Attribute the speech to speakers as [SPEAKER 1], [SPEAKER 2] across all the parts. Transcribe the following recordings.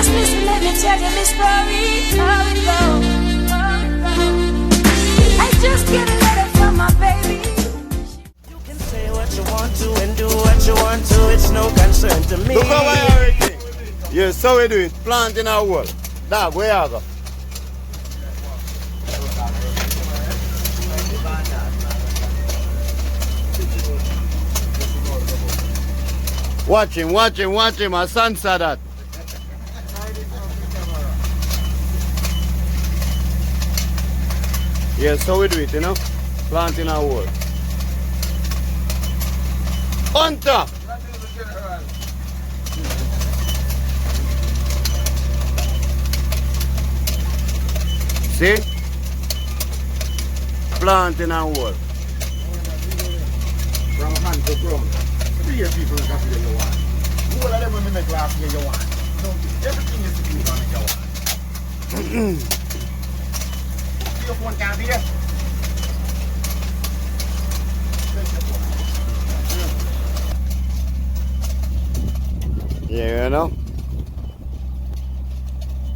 [SPEAKER 1] Just listen, let me tell you this story. How it goes. I just get a letter from my baby.
[SPEAKER 2] You can say what you want to and do what you want to. It's no concern to me.
[SPEAKER 3] Look over everything. Yes, so we do it. Plant in our wall. Dog, where you go? Watch him, watch him, watch him. My son said that. Yes, so we do it, you know. Plant in our wall. Hunter! See? Plant in our wall.
[SPEAKER 4] From hand to ground. 3 years people can feel you want. All of them when we make last year you want. Everything is to do on it you want. See your phone can't be there.
[SPEAKER 3] Yeah, you know?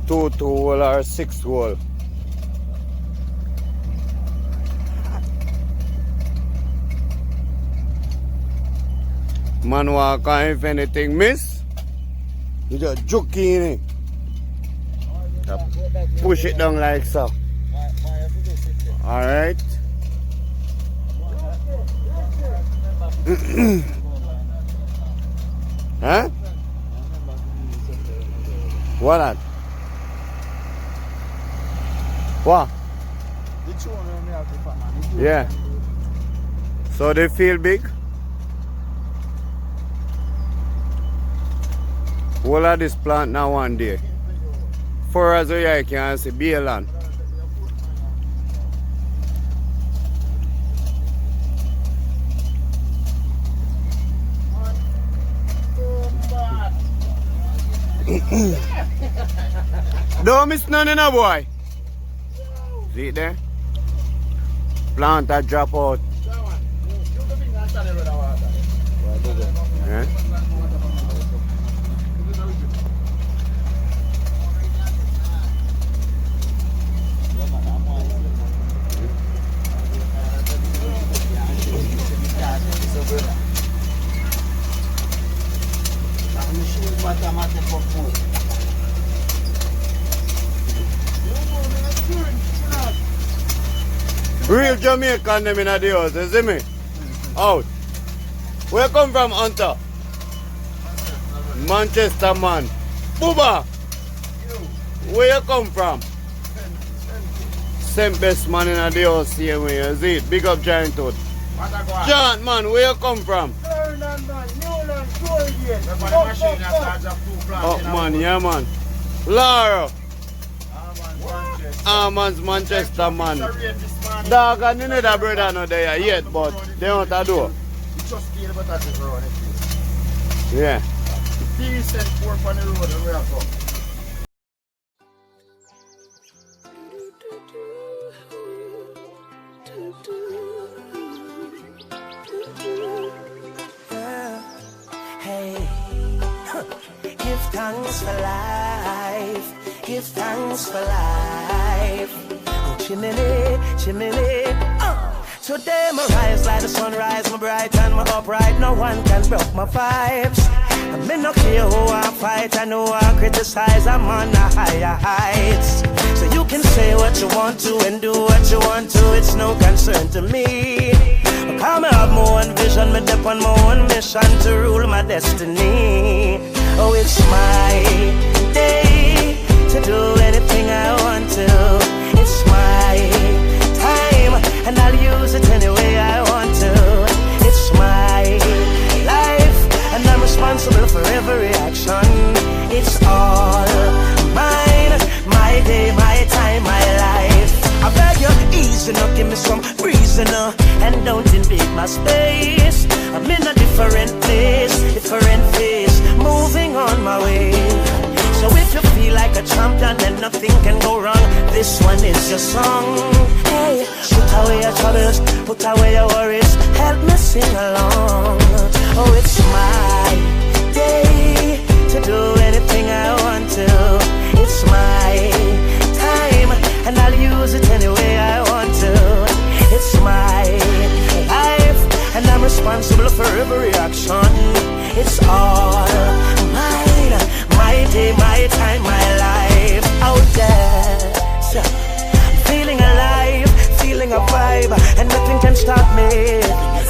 [SPEAKER 3] 2 hole or 6 hole. Man walk on, if anything miss, you just juke in it. Push it down like so. Alright. Huh? What that? What? Yeah. So they feel big? All of this plant now one day. For us you can see bare land. Don't miss none in a boy. See it there? Plant that drop out. Yeah? Real Jamaican them in the house, you see me? Out. Where you come from, Hunter? Manchester man. Booba! Where you come from? Same best man in the house here, you see it? Big up Giant Toad. John man, where you come from? Oh man, yeah man. Laura. Man's Manchester man. Dog and you know that brother not there yet, but they don't do. Yeah.
[SPEAKER 4] Decent pork on the road and we are from.
[SPEAKER 2] Hey, give thanks for life. Give thanks for life. Oh, chimney, chimney. Today my rise like the sunrise, my bright and my upright. No one can broke my vibes. I may not care who I fight, I know I criticize. I'm on the higher heights. So you can say what you want to and do what you want to. It's no concern to me. Because I have my own vision, me dip on my own mission to rule my destiny. Oh, it's my day to do anything I want to. It's my time, and I'll use it any way I want to. It's my life, and I'm responsible for every action. It's all mine, my day, my time, my life. I beg you, easy now, give me some reason and don't invade my space. I'm in a different place, different phase, moving on my way. So if you feel like a champion, then nothing can go wrong. This one is your song. Hey, put away your troubles, put away your worries, help me sing along. Oh, it's my day to do anything I want to. responsible for every action. It's all mine, my day, my time, my life out there. So, feeling alive, feeling a vibe, and nothing can stop me.